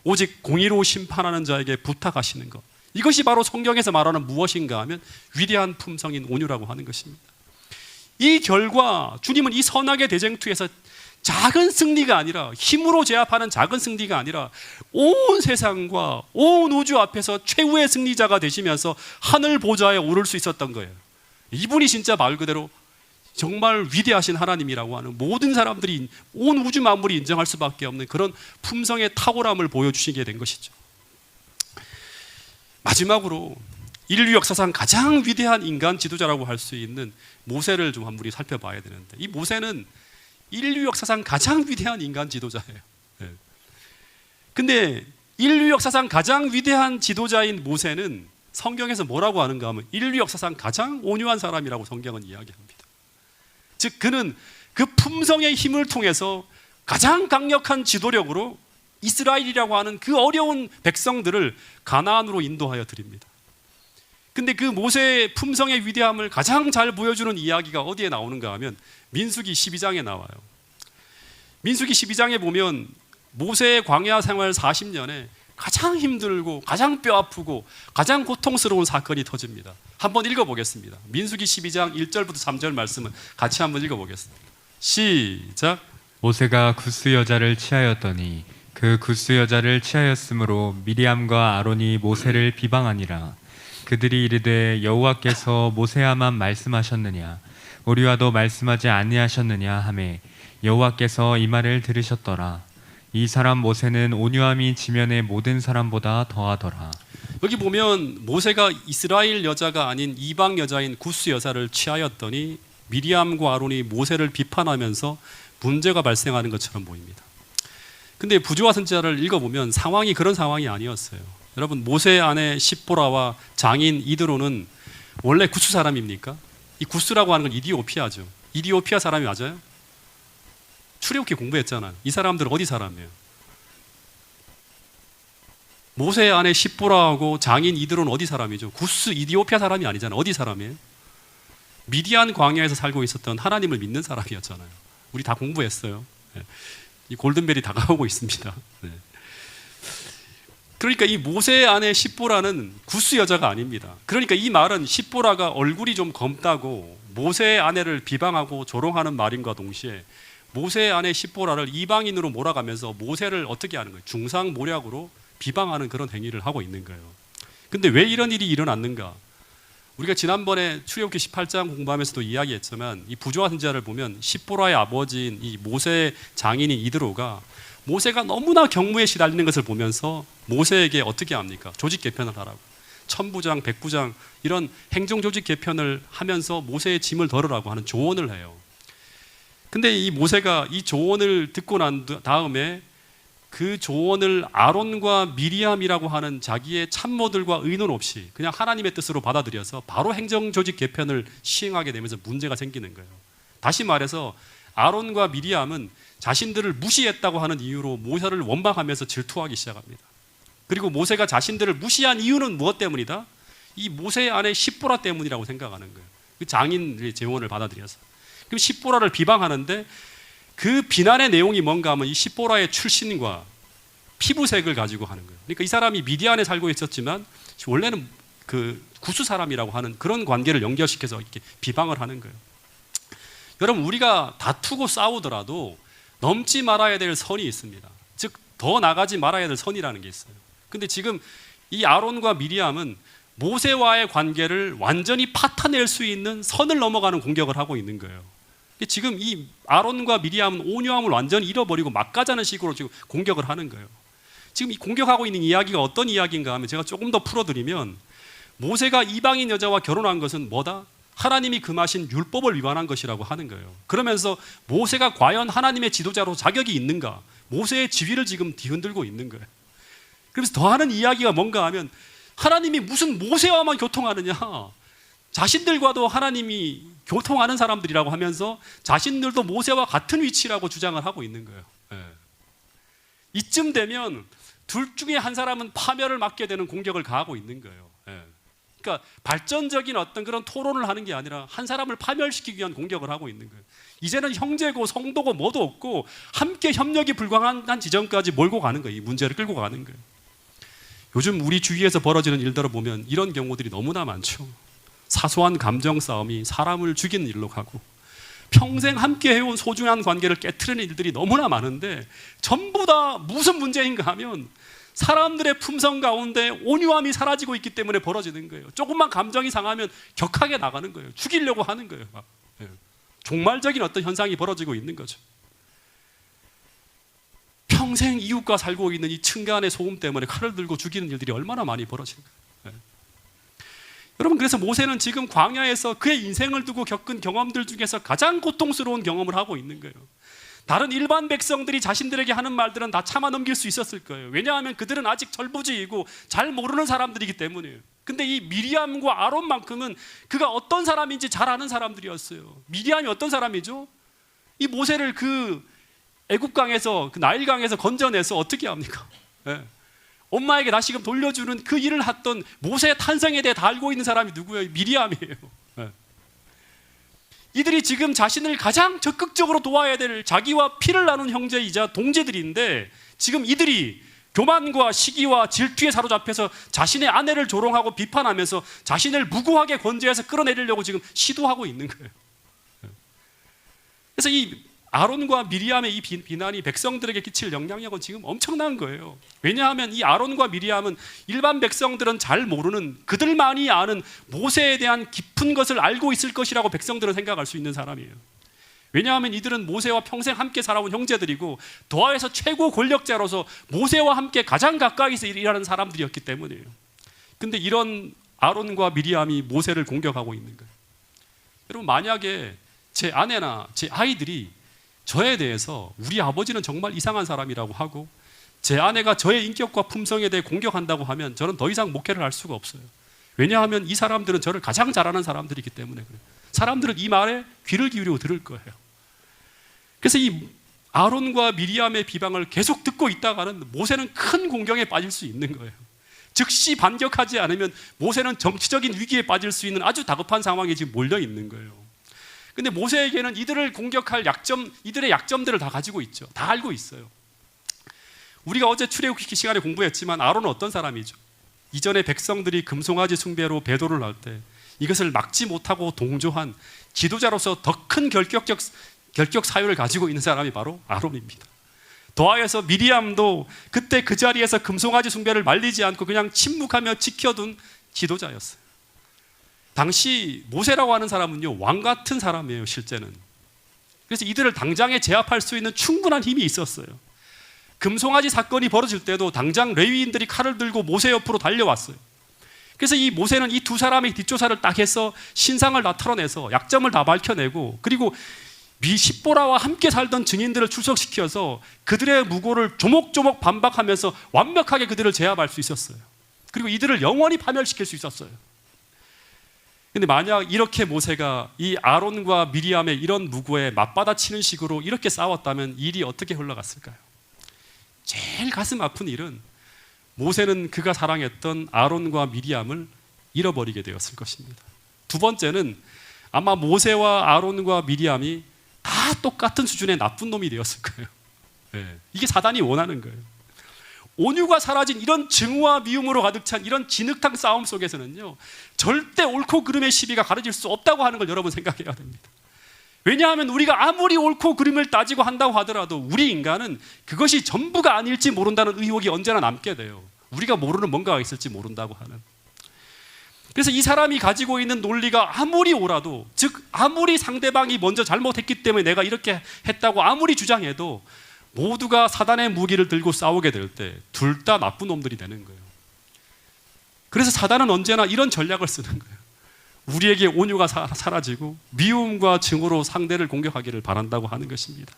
오직 공의로 심판하는 자에게 부탁하시는 것, 이것이 바로 성경에서 말하는 무엇인가 하면 위대한 품성인 온유라고 하는 것입니다. 이 결과 주님은 이 선악의 대쟁투에서 작은 승리가 아니라, 힘으로 제압하는 작은 승리가 아니라 온 세상과 온 우주 앞에서 최후의 승리자가 되시면서 하늘 보좌에 오를 수 있었던 거예요. 이분이 진짜 말 그대로 정말 위대하신 하나님이라고 하는, 모든 사람들이, 온 우주 만물이 인정할 수밖에 없는 그런 품성의 탁월함을 보여주시게 된 것이죠. 마지막으로 인류 역사상 가장 위대한 인간 지도자라고 할 수 있는 모세를 좀 한번 우리 살펴봐야 되는데, 이 모세는 인류 역사상 가장 위대한 인간 지도자예요. 근데 인류 역사상 가장 위대한 지도자인 모세는 성경에서 뭐라고 하는가 하면 인류 역사상 가장 온유한 사람이라고 성경은 이야기합니다. 즉 그는 그 품성의 힘을 통해서 가장 강력한 지도력으로 이스라엘이라고 하는 그 어려운 백성들을 가나안으로 인도하여 드립니다. 근데 그 모세의 품성의 위대함을 가장 잘 보여주는 이야기가 어디에 나오는가 하면 민수기 12장에 나와요. 민수기 12장에 보면 모세의 광야 생활 40년에 가장 힘들고 가장 뼈아프고 가장 고통스러운 사건이 터집니다. 한번 읽어보겠습니다. 민수기 12장 1절부터 3절 말씀을 같이 한번 읽어보겠습니다. 시작. 모세가 구스 여자를 취하였더니 그 구스 여자를 취하였으므로 미리암과 아론이 모세를 비방하니라. 그들이 이르되 여호와께서 모세와만 말씀하셨느냐 우리와도 말씀하지 아니하셨느냐 하매 여호와께서 이 말을 들으셨더라. 이 사람 모세는 온유함이 지면의 모든 사람보다 더하더라. 여기 보면 모세가 이스라엘 여자가 아닌 이방 여자인 구스 여자를 취하였더니 미리암과 아론이 모세를 비판하면서 문제가 발생하는 것처럼 보입니다. 근데 부조와 선지자를 읽어보면 상황이 그런 상황이 아니었어요. 여러분, 모세의 아내 십보라와 장인 이드로는 원래 구스 사람입니까? 이 구스라고 하는 건 이디오피아죠. 이디오피아 사람이 맞아요? 출애굽기 공부했잖아요. 이 사람들은 어디 사람이에요? 모세의 아내 십보라하고 장인 이드로는 어디 사람이죠? 구스 이디오피아 사람이 아니잖아요. 어디 사람이에요? 미디안 광야에서 살고 있었던 하나님을 믿는 사람이었잖아요. 우리 다 공부했어요. 네. 이 골든벨이 다가오고 있습니다. 네. 그러니까 이 모세의 아내 십보라는 구스 여자가 아닙니다. 그러니까 이 말은 십보라가 얼굴이 좀 검다고 모세의 아내를 비방하고 조롱하는 말인과 동시에 모세의 아내 십보라를 이방인으로 몰아가면서 모세를 어떻게 하는 거예요? 중상모략으로 비방하는 그런 행위를 하고 있는 거예요. 근데 왜 이런 일이 일어났는가? 우리가 지난번에 출애굽기 18장 공부하면서도 이야기했지만 이 부조와 선지자를 보면 십보라의 아버지인 이 모세의 장인인 이드로가 모세가 너무나 경무에 시달리는 것을 보면서 모세에게 어떻게 합니까? 조직 개편을 하라고. 천부장, 백부장 이런 행정 조직 개편을 하면서 모세의 짐을 덜으라고 하는 조언을 해요. 근데 이 모세가 이 조언을 듣고 난 다음에 그 조언을 아론과 미리암이라고 하는 자기의 참모들과 의논 없이 그냥 하나님의 뜻으로 받아들여서 바로 행정 조직 개편을 시행하게 되면서 문제가 생기는 거예요. 다시 말해서 아론과 미리암은 자신들을 무시했다고 하는 이유로 모세를 원망하면서 질투하기 시작합니다. 그리고 모세가 자신들을 무시한 이유는 무엇 때문이다? 이 모세의 아내 십보라 때문이라고 생각하는 거예요. 그 장인의 재원을 받아들여서. 그럼 십보라를 비방하는데 그 비난의 내용이 뭔가 하면 이 십보라의 출신과 피부색을 가지고 하는 거예요. 그러니까 이 사람이 미디안에 살고 있었지만 원래는 그 구스 사람이라고 하는 그런 관계를 연결시켜서 이렇게 비방을 하는 거예요. 여러분, 우리가 다투고 싸우더라도 넘지 말아야 될 선이 있습니다. 즉 더 나가지 말아야 될 선이라는 게 있어요. 근데 지금 이 아론과 미리암은 모세와의 관계를 완전히 파탄낼 수 있는 선을 넘어가는 공격을 하고 있는 거예요. 지금 이 아론과 미리암은 온유함을 완전히 잃어버리고 막가자는 식으로 지금 공격을 하는 거예요. 지금 이 공격하고 있는 이야기가 어떤 이야기인가 하면 제가 조금 더 풀어드리면 모세가 이방인 여자와 결혼한 것은 뭐다? 하나님이 금하신 율법을 위반한 것이라고 하는 거예요. 그러면서 모세가 과연 하나님의 지도자로 자격이 있는가? 모세의 지위를 지금 뒤흔들고 있는 거예요. 그래서 더하는 이야기가 뭔가 하면 하나님이 무슨 모세와만 교통하느냐? 자신들과도 하나님이 교통하는 사람들이라고 하면서 자신들도 모세와 같은 위치라고 주장을 하고 있는 거예요. 예. 이쯤 되면 둘 중에 한 사람은 파멸을 맞게 되는 공격을 가하고 있는 거예요. 예. 그러니까 발전적인 어떤 그런 토론을 하는 게 아니라 한 사람을 파멸시키기 위한 공격을 하고 있는 거예요. 이제는 형제고 성도고 뭐도 없고 함께 협력이 불가능한 지점까지 몰고 가는 거예요. 이 문제를 끌고 가는 거예요. 요즘 우리 주위에서 벌어지는 일들을 보면 이런 경우들이 너무나 많죠. 사소한 감정 싸움이 사람을 죽이는 일로 가고 평생 함께 해온 소중한 관계를 깨트리는 일들이 너무나 많은데 전부 다 무슨 문제인가 하면 사람들의 품성 가운데 온유함이 사라지고 있기 때문에 벌어지는 거예요. 조금만 감정이 상하면 격하게 나가는 거예요. 죽이려고 하는 거예요. 예. 종말적인 어떤 현상이 벌어지고 있는 거죠. 평생 이웃과 살고 있는 이 층간의 소음 때문에 칼을 들고 죽이는 일들이 얼마나 많이 벌어지는 거예요. 예. 여러분, 그래서 모세는 지금 광야에서 그의 인생을 두고 겪은 경험들 중에서 가장 고통스러운 경험을 하고 있는 거예요. 다른 일반 백성들이 자신들에게 하는 말들은 다 참아 넘길 수 있었을 거예요. 왜냐하면 그들은 아직 절부지이고 잘 모르는 사람들이기 때문이에요. 근데 이 미리암과 아론만큼은 그가 어떤 사람인지 잘 아는 사람들이었어요. 미리암이 어떤 사람이죠? 이 모세를 그 애굽강에서, 그 나일강에서 건져내서 어떻게 합니까? 예. 엄마에게 다시금 돌려주는 그 일을 했던 모세의 탄생에 대해 다 알고 있는 사람이 누구예요? 미리암이에요. 예. 이들이 지금 자신을 가장 적극적으로 도와야 될 자기와 피를 나눈 형제이자 동지들인데 지금 이들이 교만과 시기와 질투에 사로잡혀서 자신의 아내를 조롱하고 비판하면서 자신을 무고하게 건재해서 끌어내리려고 지금 시도하고 있는 거예요. 그래서 이 아론과 미리암의 이 비난이 백성들에게 끼칠 영향력은 지금 엄청난 거예요. 왜냐하면 이 아론과 미리암은 일반 백성들은 잘 모르는, 그들만이 아는 모세에 대한 깊은 것을 알고 있을 것이라고 백성들은 생각할 수 있는 사람이에요. 왜냐하면 이들은 모세와 평생 함께 살아온 형제들이고 더하에서 최고 권력자로서 모세와 함께 가장 가까이서 일하는 사람들이었기 때문이에요. 근데 이런 아론과 미리암이 모세를 공격하고 있는 거예요. 여러분, 만약에 제 아내나 제 아이들이 저에 대해서 우리 아버지는 정말 이상한 사람이라고 하고 제 아내가 저의 인격과 품성에 대해 공격한다고 하면 저는 더 이상 목회를 할 수가 없어요. 왜냐하면 이 사람들은 저를 가장 잘 아는 사람들이기 때문에 그래요. 사람들은 이 말에 귀를 기울이고 들을 거예요. 그래서 이 아론과 미리암의 비방을 계속 듣고 있다가는 모세는 큰 공경에 빠질 수 있는 거예요. 즉시 반격하지 않으면 모세는 정치적인 위기에 빠질 수 있는 아주 다급한 상황에 지금 몰려 있는 거예요. 근데 모세에게는 이들을 공격할 이들의 약점들을 다 가지고 있죠. 다 알고 있어요. 우리가 어제 출애굽기 시간에 공부했지만 아론은 어떤 사람이죠? 이전에 백성들이 금송아지 숭배로 배도를 할 때 이것을 막지 못하고 동조한 지도자로서 더 큰 결격 사유를 가지고 있는 사람이 바로 아론입니다. 더하여서 미리암도 그때 그 자리에서 금송아지 숭배를 말리지 않고 그냥 침묵하며 지켜둔 지도자였어요. 당시 모세라고 하는 사람은요, 왕 같은 사람이에요, 실제는. 그래서 이들을 당장에 제압할 수 있는 충분한 힘이 있었어요. 금송아지 사건이 벌어질 때도 당장 레위인들이 칼을 들고 모세 옆으로 달려왔어요. 그래서 이 모세는 이 두 사람의 뒷조사를 딱 해서 신상을 다 털어내서 약점을 다 밝혀내고 그리고 미십보라와 함께 살던 증인들을 출석시켜서 그들의 무고를 조목조목 반박하면서 완벽하게 그들을 제압할 수 있었어요. 그리고 이들을 영원히 파멸시킬 수 있었어요. 근데 만약 이렇게 모세가 이 아론과 미리암의 이런 무고에 맞받아치는 식으로 이렇게 싸웠다면 일이 어떻게 흘러갔을까요? 제일 가슴 아픈 일은 모세는 그가 사랑했던 아론과 미리암을 잃어버리게 되었을 것입니다. 두 번째는 아마 모세와 아론과 미리암이 다 똑같은 수준의 나쁜 놈이 되었을 거예요. 네. 이게 사단이 원하는 거예요. 온유가 사라진 이런 증오와 미움으로 가득 찬 이런 진흙탕 싸움 속에서는요, 절대 옳고 그름의 시비가 가려질 수 없다고 하는 걸 여러분 생각해야 됩니다. 왜냐하면 우리가 아무리 옳고 그름을 따지고 한다고 하더라도 우리 인간은 그것이 전부가 아닐지 모른다는 의혹이 언제나 남게 돼요. 우리가 모르는 뭔가가 있을지 모른다고 하는. 그래서 이 사람이 가지고 있는 논리가 아무리 옳아도, 즉 아무리 상대방이 먼저 잘못했기 때문에 내가 이렇게 했다고 아무리 주장해도 모두가 사단의 무기를 들고 싸우게 될 때 둘 다 나쁜 놈들이 되는 거예요. 그래서 사단은 언제나 이런 전략을 쓰는 거예요. 우리에게 온유가 사라지고 미움과 증오로 상대를 공격하기를 바란다고 하는 것입니다.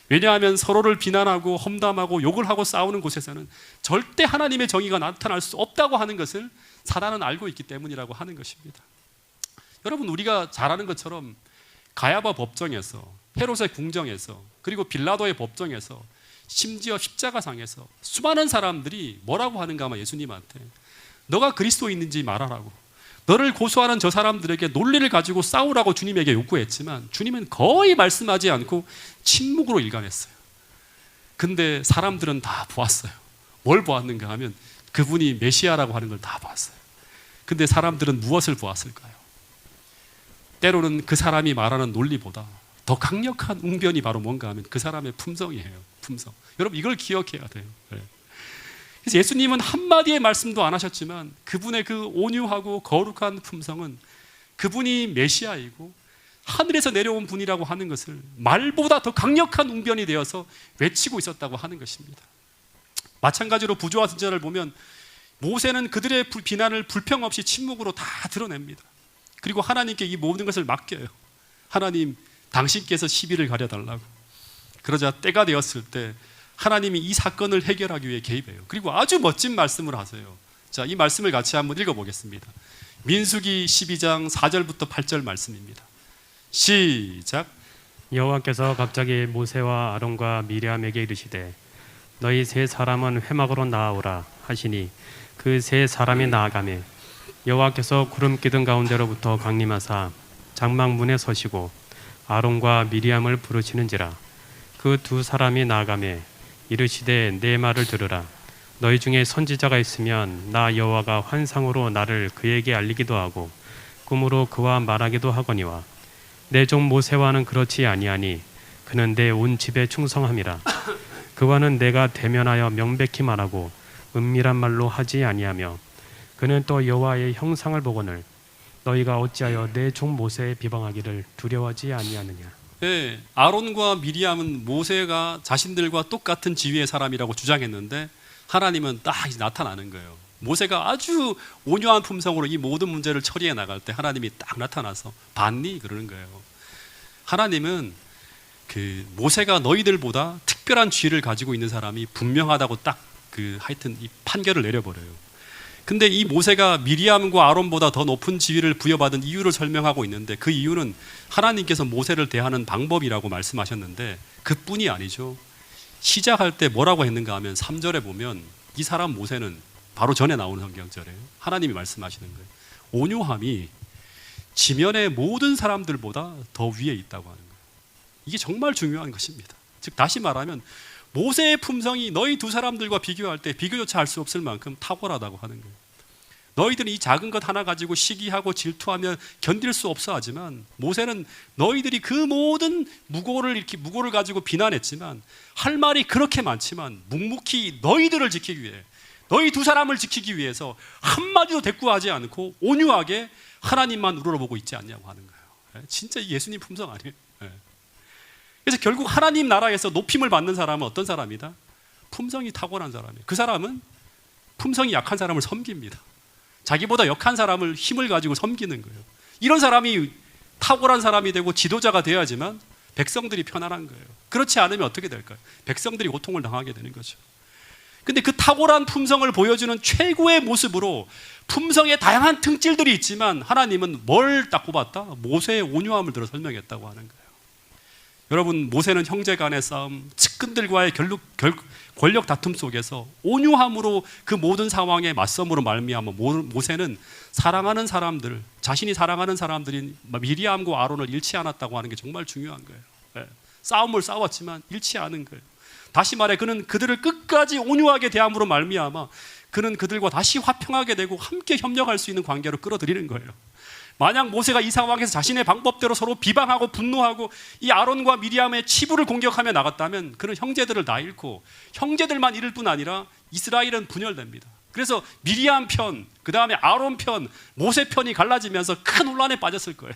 왜냐하면 서로를 비난하고 험담하고 욕을 하고 싸우는 곳에서는 절대 하나님의 정의가 나타날 수 없다고 하는 것을 사단은 알고 있기 때문이라고 하는 것입니다. 여러분, 우리가 잘 아는 것처럼 가야바 법정에서, 헤롯의 궁정에서, 그리고 빌라도의 법정에서, 심지어 십자가상에서 수많은 사람들이 뭐라고 하는가 하면 예수님한테 너가 그리스도인인지 말하라고, 너를 고소하는 저 사람들에게 논리를 가지고 싸우라고 주님에게 요구했지만 주님은 거의 말씀하지 않고 침묵으로 일관했어요. 근데 사람들은 다 보았어요. 뭘 보았는가 하면 그분이 메시아라고 하는 걸 다 보았어요. 근데 사람들은 무엇을 보았을까요? 때로는 그 사람이 말하는 논리보다 더 강력한 웅변이 바로 뭔가 하면 그 사람의 품성이에요. 품성. 여러분, 이걸 기억해야 돼요. 네. 그래서 예수님은 한마디의 말씀도 안 하셨지만 그분의 그 온유하고 거룩한 품성은 그분이 메시아이고 하늘에서 내려온 분이라고 하는 것을 말보다 더 강력한 웅변이 되어서 외치고 있었다고 하는 것입니다. 마찬가지로 부조와 선지자를 보면 모세는 그들의 비난을 불평 없이 침묵으로 다 드러냅니다. 그리고 하나님께 이 모든 것을 맡겨요. 하나님, 당신께서 시비를 가려달라고. 그러자 때가 되었을 때 하나님이 이 사건을 해결하기 위해 개입해요. 그리고 아주 멋진 말씀을 하세요. 자, 이 말씀을 같이 한번 읽어보겠습니다. 민수기 12장 4절부터 8절 말씀입니다. 시작. 여호와께서 갑자기 모세와 아론과 미리암에게 이르시되 너희 세 사람은 회막으로 나아오라 하시니 그 세 사람이 나아가매 여호와께서 구름 기둥 가운데로부터 강림하사 장막문에 서시고 아론과 미리암을 부르시는지라. 그 두 사람이 나아가매 이르시되 내 말을 들으라. 너희 중에 선지자가 있으면 나 여호와가 환상으로 나를 그에게 알리기도 하고 꿈으로 그와 말하기도 하거니와 내 종 모세와는 그렇지 아니하니 그는 내 온 집에 충성함이라. 그와는 내가 대면하여 명백히 말하고 은밀한 말로 하지 아니하며 그는 또 여호와의 형상을 보거늘 너희가 어찌하여 내 종 모세에 비방하기를 두려워하지 아니하느냐. 네, 아론과 미리암은 모세가 자신들과 똑같은 지위의 사람이라고 주장했는데 하나님은 딱 나타나는 거예요. 모세가 아주 온유한 품성으로 이 모든 문제를 처리해 나갈 때 하나님이 딱 나타나서 봤니? 그러는 거예요. 하나님은 그 모세가 너희들보다 특별한 지위를 가지고 있는 사람이 분명하다고 딱 하여튼 이 판결을 내려버려요. 근데 이 모세가 미리암과 아론보다 더 높은 지위를 부여받은 이유를 설명하고 있는데 그 이유는 하나님께서 모세를 대하는 방법이라고 말씀하셨는데 그뿐이 아니죠. 시작할 때 뭐라고 했는가 하면 3절에 보면 이 사람 모세는 바로 전에 나오는 성경절에 하나님이 말씀하시는 거예요. 온유함이 지면의 모든 사람들보다 더 위에 있다고 하는 거예요. 이게 정말 중요한 것입니다. 즉 다시 말하면 모세의 품성이 너희 두 사람들과 비교할 때 비교조차 할 수 없을 만큼 탁월하다고 하는 거예요. 너희들은 이 작은 것 하나 가지고 시기하고 질투하며 견딜 수 없어 하지만 모세는 너희들이 그 모든 무고를 가지고 비난했지만 할 말이 그렇게 많지만 묵묵히 너희들을 지키기 위해 너희 두 사람을 지키기 위해서 한마디도 대꾸하지 않고 온유하게 하나님만 우러러보고 있지 않냐고 하는 거예요. 진짜 예수님 품성 아니에요? 그래서 결국 하나님 나라에서 높임을 받는 사람은 어떤 사람이다? 품성이 탁월한 사람이에요. 그 사람은 품성이 약한 사람을 섬깁니다. 자기보다 약한 사람을 힘을 가지고 섬기는 거예요. 이런 사람이 탁월한 사람이 되고 지도자가 되어야지만 백성들이 편안한 거예요. 그렇지 않으면 어떻게 될까요? 백성들이 고통을 당하게 되는 거죠. 근데 그 탁월한 품성을 보여주는 최고의 모습으로 품성의 다양한 특질들이 있지만 하나님은 뭘 딱 꼽았다? 모세의 온유함을 들어 설명했다고 하는 거예요. 여러분, 모세는 형제 간의 싸움, 측근들과의 권력 다툼 속에서 온유함으로 그 모든 상황에 맞섬으로 말미암아 모세는 사랑하는 사람들, 자신이 사랑하는 사람들인 미리암과 아론을 잃지 않았다고 하는 게 정말 중요한 거예요. 네. 싸움을 싸웠지만 잃지 않은 거예요. 다시 말해 그는 그들을 끝까지 온유하게 대함으로 말미암아 그는 그들과 다시 화평하게 되고 함께 협력할 수 있는 관계로 끌어들이는 거예요. 만약 모세가 이 상황에서 자신의 방법대로 서로 비방하고 분노하고 이 아론과 미리암의 치부를 공격하며 나갔다면 그는 형제들을 다 잃고 형제들만 잃을 뿐 아니라 이스라엘은 분열됩니다. 그래서 미리암 편, 그 다음에 아론 편, 모세 편이 갈라지면서 큰 혼란에 빠졌을 거예요.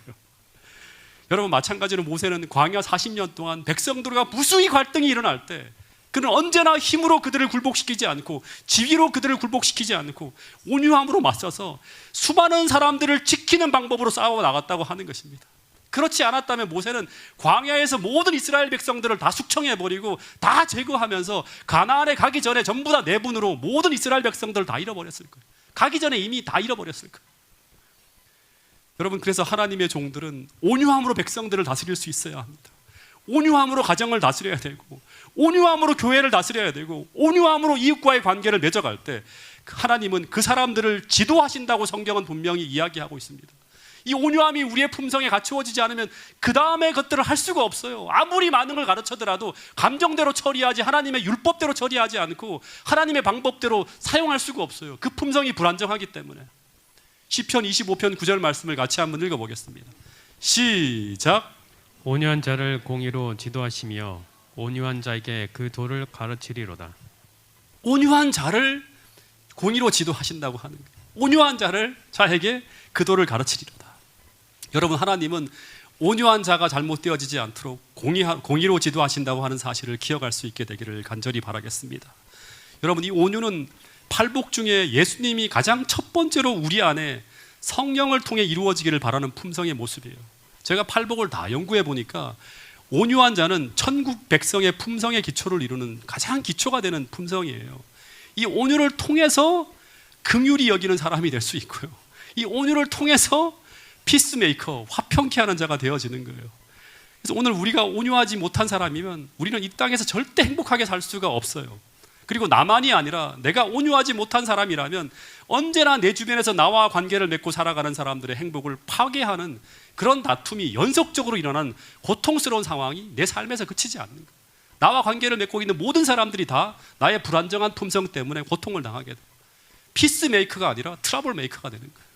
여러분, 마찬가지로 모세는 광야 40년 동안 백성들과 무수히 갈등이 일어날 때 그는 언제나 힘으로 그들을 굴복시키지 않고 지위로 그들을 굴복시키지 않고 온유함으로 맞서서 수많은 사람들을 지키는 방법으로 싸워 나갔다고 하는 것입니다. 그렇지 않았다면 모세는 광야에서 모든 이스라엘 백성들을 다 숙청해버리고 다 제거하면서 가나안에 가기 전에 전부 다 내분으로 모든 이스라엘 백성들을 다 잃어버렸을 거예요. 가기 전에 이미 다 잃어버렸을 거예요. 여러분, 그래서 하나님의 종들은 온유함으로 백성들을 다스릴 수 있어야 합니다. 온유함으로 가정을 다스려야 되고, 온유함으로 교회를 다스려야 되고, 온유함으로 이웃과의 관계를 맺어갈 때 하나님은 그 사람들을 지도하신다고 성경은 분명히 이야기하고 있습니다. 이 온유함이 우리의 품성에 갖추어지지 않으면 그 다음의 것들을 할 수가 없어요. 아무리 많은 걸 가르쳐더라도 감정대로 처리하지 하나님의 율법대로 처리하지 않고 하나님의 방법대로 사용할 수가 없어요. 그 품성이 불안정하기 때문에. 시편 25편 9절 말씀을 같이 한번 읽어보겠습니다. 시작. 온유한 자를 공의로 지도하시며 온유한 자에게 그 도를 가르치리로다. 온유한 자를 공의로 지도하신다고 하는 거예요. 온유한 자에게 그 도를 가르치리로다. 여러분, 하나님은 온유한 자가 잘못되어지지 않도록 공의로 지도하신다고 하는 사실을 기억할 수 있게 되기를 간절히 바라겠습니다. 여러분, 이 온유는 팔복 중에 예수님이 가장 첫 번째로 우리 안에 성령을 통해 이루어지기를 바라는 품성의 모습이에요. 제가 팔복을 다 연구해 보니까 온유한 자는 천국 백성의 품성의 기초를 이루는 가장 기초가 되는 품성이에요. 이 온유를 통해서 긍휼히 여기는 사람이 될 수 있고요, 이 온유를 통해서 피스메이커, 화평케 하는 자가 되어지는 거예요. 그래서 오늘 우리가 온유하지 못한 사람이면 우리는 이 땅에서 절대 행복하게 살 수가 없어요. 그리고 나만이 아니라 내가 온유하지 못한 사람이라면 언제나 내 주변에서 나와 관계를 맺고 살아가는 사람들의 행복을 파괴하는 그런 다툼이 연속적으로 일어난 고통스러운 상황이 내 삶에서 그치지 않는 거예요. 나와 관계를 맺고 있는 모든 사람들이 다 나의 불안정한 품성 때문에 고통을 당하게 돼요. 피스메이커가 아니라 트러블 메이커가 되는 거예요.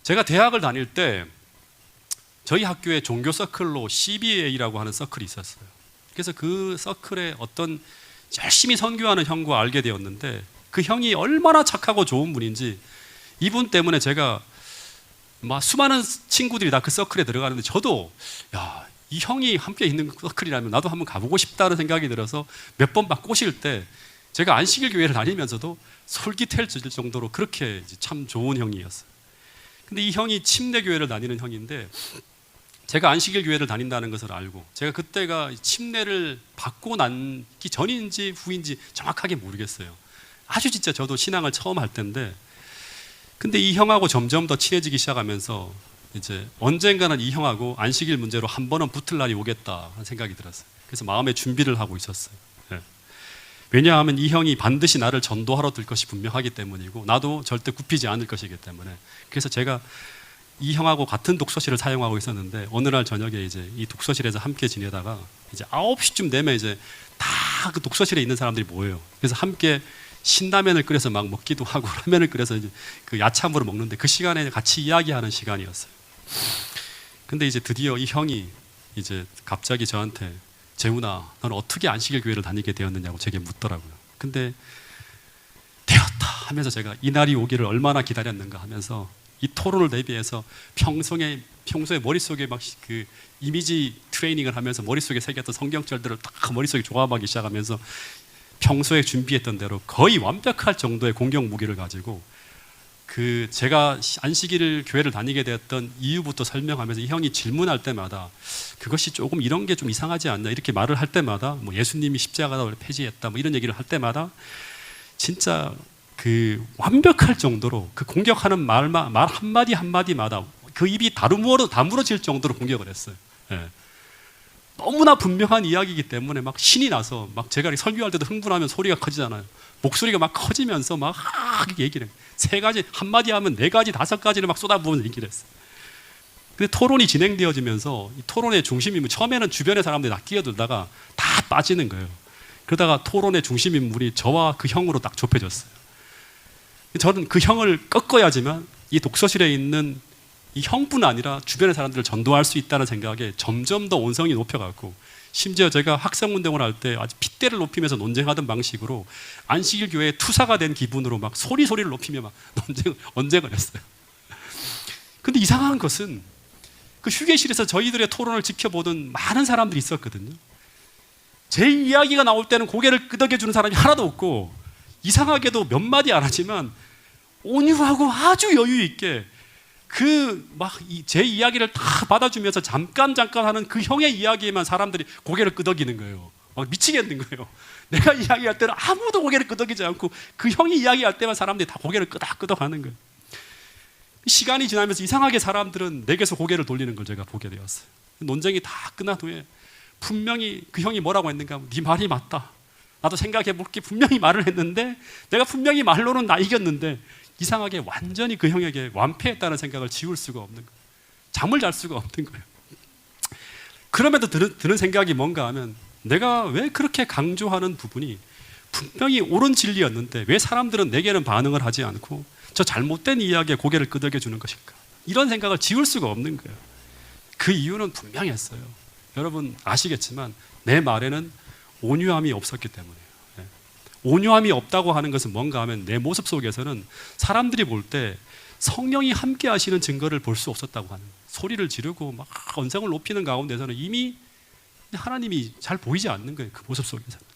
제가 대학을 다닐 때 저희 학교에 종교 서클로 CBA라고 하는 서클이 있었어요. 그래서 그 서클에 어떤 열심히 선교하는 형과 알게 되었는데, 그 형이 얼마나 착하고 좋은 분인지, 이분 때문에 제가 막 수많은 친구들이 다 그 서클에 들어가는데 저도 이 형이 함께 있는 서클이라면 나도 한번 가보고 싶다는 생각이 들어서 몇 번 막 꼬실 때 제가 안식일 교회를 다니면서도 솔깃할 정도로 그렇게 참 좋은 형이었어요. 근데 이 형이 침례교회를 다니는 형인데, 제가 안식일 교회를 다닌다는 것을 알고, 제가 그때가 침례를 받고 나기 전인지 후인지 정확하게 모르겠어요. 아주 진짜 저도 신앙을 처음 할 때인데, 근데 이 형하고 점점 더 친해지기 시작하면서 이제 언젠가는 이 형하고 안식일 문제로 한 번은 붙을 날이 오겠다 하는 생각이 들었어요. 그래서 마음의 준비를 하고 있었어요. 왜냐하면 이 형이 반드시 나를 전도하러 들 것이 분명하기 때문이고, 나도 절대 굽히지 않을 것이기 때문에. 그래서 제가 이 형하고 같은 독서실을 사용하고 있었는데, 어느 날 저녁에 이제 이 독서실에서 함께 지내다가 이제 9시쯤 되면 이제 다 그 독서실에 있는 사람들이 모여요. 그래서 함께 신라면을 끓여서 막 먹기도 하고, 라면을 끓여서 이제 그 야참으로 먹는데, 그 시간에 같이 이야기하는 시간이었어요. 근데 이제 드디어 이 형이 이제 갑자기 저한테, 재훈아, 너는 어떻게 안식일 교회를 다니게 되었느냐고 제게 묻더라고요. 근데 되었다 하면서 제가 이 날이 오기를 얼마나 기다렸는가 하면서 이 토론을 대비해서 평소에 머릿속에 막 그 이미지 트레이닝을 하면서 머릿속에 새겼던 성경절들을 딱 머릿속에 조합하기 시작하면서 평소에 준비했던 대로 거의 완벽할 정도의 공격 무기를 가지고, 그 제가 안식일 교회를 다니게 되었던 이유부터 설명하면서 이 형이 질문할 때마다 그것이 조금 이런 게 좀 이상하지 않냐 이렇게 말을 할 때마다, 뭐 예수님이 십자가를 폐지했다 뭐 이런 얘기를 할 때마다 진짜 그 완벽할 정도로 그 공격하는 말 한마디 한마디마다 그 입이 다물어질 정도로 공격을 했어요. 너무나 분명한 이야기이기 때문에 막 신이 나서, 막 제가 설교할 때도 흥분하면 소리가 커지잖아요. 목소리가 막 커지면서 막 얘기를 해요. 3가지, 한마디 하면 4가지, 5가지를 막 쏟아부으면서 얘기를 했어요. 근데 토론이 진행되어지면서 이 토론의 중심인물, 처음에는 주변의 사람들이 다 끼어들다가 다 빠지는 거예요. 그러다가 토론의 중심인물이 저와 그 형으로 딱 좁혀졌어요. 저는 그 형을 꺾어야지만 이 독서실에 있는 이 형뿐 아니라 주변의 사람들을 전도할 수 있다는 생각에 점점 더 온성이 높여갔고, 심지어 제가 학생운동을 할 때 아주 핏대를 높이면서 논쟁하던 방식으로 안식일 교회의 투사가 된 기분으로 막 소리를 높이며 막 언쟁을 했어요. 근데 이상한 것은 그 휴게실에서 저희들의 토론을 지켜보던 많은 사람들이 있었거든요. 제 이야기가 나올 때는 고개를 끄덕여주는 사람이 하나도 없고, 이상하게도 몇 마디 안 하지만 온유하고 아주 여유 있게 그 막 제 이야기를 다 받아주면서 잠깐 하는 그 형의 이야기에만 사람들이 고개를 끄덕이는 거예요. 막 미치겠는 거예요. 내가 이야기할 때는 아무도 고개를 끄덕이지 않고 그 형이 이야기할 때만 사람들이 다 고개를 끄덕끄덕 하는 거예요. 시간이 지나면서 이상하게 사람들은 내게서 고개를 돌리는 걸 제가 보게 되었어요. 논쟁이 다 끝난 후에 분명히 그 형이 뭐라고 했는가, 네 말이 맞다, 나도 생각해 볼게, 분명히 말을 했는데 내가 분명히 말로는 나 이겼는데 이상하게 완전히 그 형에게 완패했다는 생각을 지울 수가 없는 거예요. 잠을 잘 수가 없는 거예요. 그럼에도 드는 생각이 뭔가 하면, 내가 왜 그렇게 강조하는 부분이 분명히 옳은 진리였는데 왜 사람들은 내게는 반응을 하지 않고 저 잘못된 이야기에 고개를 끄덕여 주는 것일까? 이런 생각을 지울 수가 없는 거예요. 그 이유는 분명했어요. 여러분 아시겠지만 내 말에는 온유함이 없었기 때문이에요. 온유함이 없다고 하는 것은 뭔가 하면 내 모습 속에서는 사람들이 볼 때 성령이 함께 하시는 증거를 볼 수 없었다고 하는 거예요. 소리를 지르고 막 언성을 높이는 가운데서는 이미 하나님이 잘 보이지 않는 거예요. 그 모습 속에서는.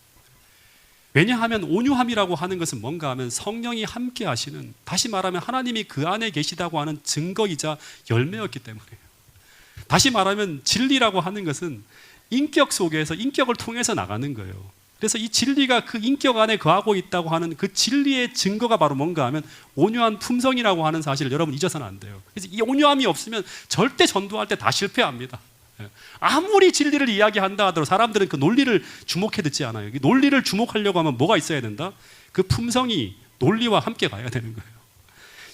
왜냐하면 온유함이라고 하는 것은 뭔가 하면 성령이 함께 하시는, 다시 말하면 하나님이 그 안에 계시다고 하는 증거이자 열매였기 때문이에요. 다시 말하면 진리라고 하는 것은 인격 속에서, 인격을 통해서 나가는 거예요. 그래서 이 진리가 그 인격 안에 거하고 있다고 하는 그 진리의 증거가 바로 뭔가 하면 온유한 품성이라고 하는 사실을 여러분 잊어서는 안 돼요. 그래서 이 온유함이 없으면 절대 전도할 때 다 실패합니다. 아무리 진리를 이야기한다 하더라도 사람들은 그 논리를 주목해 듣지 않아요. 논리를 주목하려고 하면 뭐가 있어야 된다? 그 품성이 논리와 함께 가야 되는 거예요.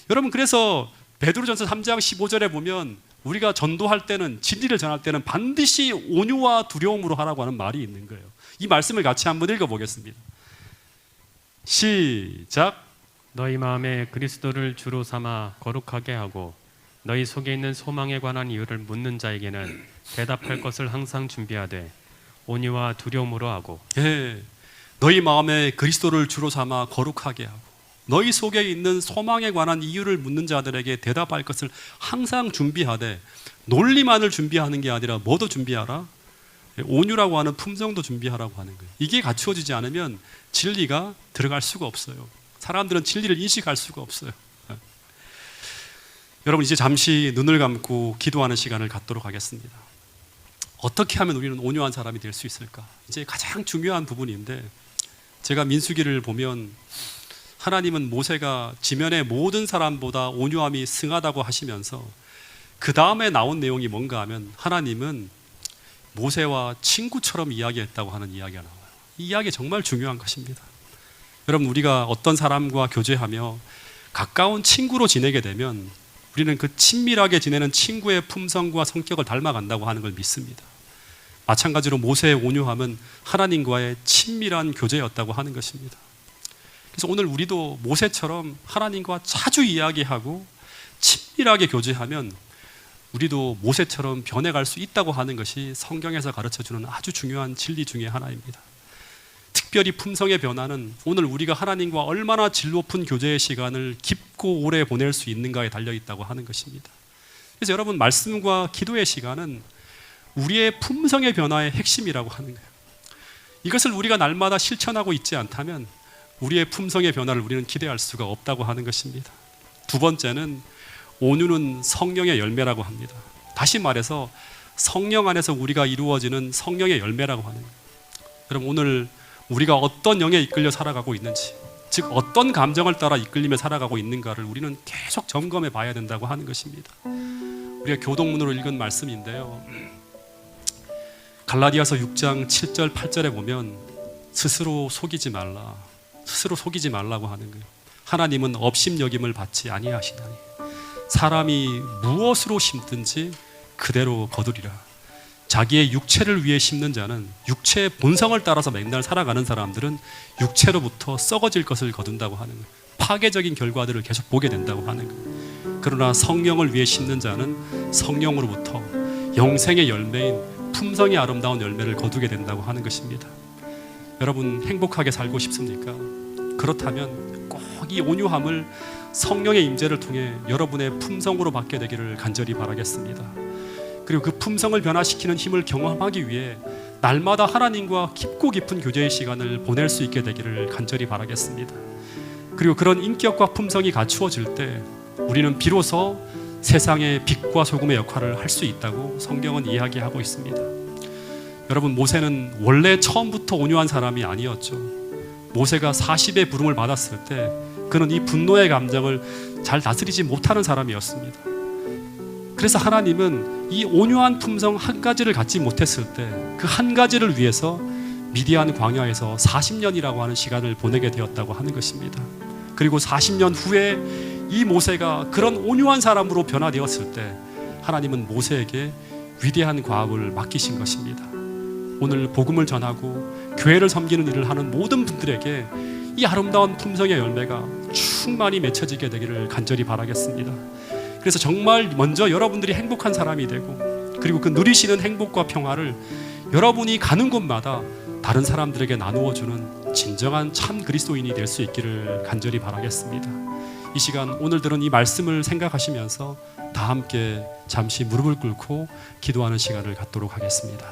여러분, 그래서 베드로전서 3장 15절에 보면 우리가 전도할 때는, 진리를 전할 때는 반드시 온유와 두려움으로 하라고 하는 말이 있는 거예요. 이 말씀을 같이 한번 읽어보겠습니다. 시작. 너희 마음에 그리스도를 주로 삼아 거룩하게 하고 너희 속에 있는 소망에 관한 이유를 묻는 자에게는 대답할 것을 항상 준비하되 온유와 두려움으로 하고. 너희 마음에 그리스도를 주로 삼아 거룩하게 하고 너희 속에 있는 소망에 관한 이유를 묻는 자들에게 대답할 것을 항상 준비하되, 논리만을 준비하는 게 아니라 뭐도 준비하라? 온유라고 하는 품성도 준비하라고 하는 거예요. 이게 갖추어지지 않으면 진리가 들어갈 수가 없어요. 사람들은 진리를 인식할 수가 없어요. 여러분, 이제 잠시 눈을 감고 기도하는 시간을 갖도록 하겠습니다. 어떻게 하면 우리는 온유한 사람이 될 수 있을까? 이제 가장 중요한 부분인데, 제가 민수기를 보면 하나님은 모세가 지면의 모든 사람보다 온유함이 승하다고 하시면서 그 다음에 나온 내용이 뭔가 하면 하나님은 모세와 친구처럼 이야기했다고 하는 이야기가 나와요. 이 이야기 정말 중요한 것입니다. 여러분, 우리가 어떤 사람과 교제하며 가까운 친구로 지내게 되면 우리는 그 친밀하게 지내는 친구의 품성과 성격을 닮아간다고 하는 걸 믿습니다. 마찬가지로 모세의 온유함은 하나님과의 친밀한 교제였다고 하는 것입니다. 그래서 오늘 우리도 모세처럼 하나님과 자주 이야기하고 친밀하게 교제하면 우리도 모세처럼 변해갈 수 있다고 하는 것이 성경에서 가르쳐주는 아주 중요한 진리 중에 하나입니다. 특별히 품성의 변화는 오늘 우리가 하나님과 얼마나 질 높은 교제의 시간을 깊고 오래 보낼 수 있는가에 달려있다고 하는 것입니다. 그래서 여러분, 말씀과 기도의 시간은 우리의 품성의 변화의 핵심이라고 하는 거예요. 이것을 우리가 날마다 실천하고 있지 않다면 우리의 품성의 변화를 우리는 기대할 수가 없다고 하는 것입니다. 두 번째는 온유는 성령의 열매라고 합니다. 다시 말해서 성령 안에서 우리가 이루어지는 성령의 열매라고 하는 거예요. 여러분, 오늘 우리가 어떤 영에 이끌려 살아가고 있는지, 즉 어떤 감정을 따라 이끌리며 살아가고 있는가를 우리는 계속 점검해 봐야 된다고 하는 것입니다. 우리가 교동문으로 읽은 말씀인데요, 갈라디아서 6장 7절 8절에 보면 스스로 속이지 말라고 하는 거예요. 하나님은 업심여김을 받지 아니하시나니 사람이 무엇으로 심든지 그대로 거두리라. 자기의 육체를 위해 심는 자는, 육체의 본성을 따라서 맨날 살아가는 사람들은 육체로부터 썩어질 것을 거둔다고 하는 거예요. 파괴적인 결과들을 계속 보게 된다고 하는 거예요. 그러나 성령을 위해 심는 자는 성령으로부터 영생의 열매인 품성이 아름다운 열매를 거두게 된다고 하는 것입니다. 여러분, 행복하게 살고 싶습니까? 그렇다면 꼭 이 온유함을 성령의 임재를 통해 여러분의 품성으로 받게 되기를 간절히 바라겠습니다. 그리고 그 품성을 변화시키는 힘을 경험하기 위해 날마다 하나님과 깊고 깊은 교제의 시간을 보낼 수 있게 되기를 간절히 바라겠습니다. 그리고 그런 인격과 품성이 갖추어질 때 우리는 비로소 세상의 빛과 소금의 역할을 할 수 있다고 성경은 이야기하고 있습니다. 여러분, 모세는 원래 처음부터 온유한 사람이 아니었죠. 모세가 40의 부름을 받았을 때 그는 이 분노의 감정을 잘 다스리지 못하는 사람이었습니다. 그래서 하나님은 이 온유한 품성 한 가지를 갖지 못했을 때 그 한 가지를 위해서 미디안 광야에서 40년이라고 하는 시간을 보내게 되었다고 하는 것입니다. 그리고 40년 후에 이 모세가 그런 온유한 사람으로 변화되었을 때 하나님은 모세에게 위대한 과업을 맡기신 것입니다. 오늘 복음을 전하고 교회를 섬기는 일을 하는 모든 분들에게 이 아름다운 품성의 열매가 충만히 맺혀지게 되기를 간절히 바라겠습니다. 그래서 정말 먼저 여러분들이 행복한 사람이 되고, 그리고 그 누리시는 행복과 평화를 여러분이 가는 곳마다 다른 사람들에게 나누어 주는 진정한 참 그리스도인이 될 수 있기를 간절히 바라겠습니다. 이 시간 오늘 들은 이 말씀을 생각하시면서 다 함께 잠시 무릎을 꿇고 기도하는 시간을 갖도록 하겠습니다.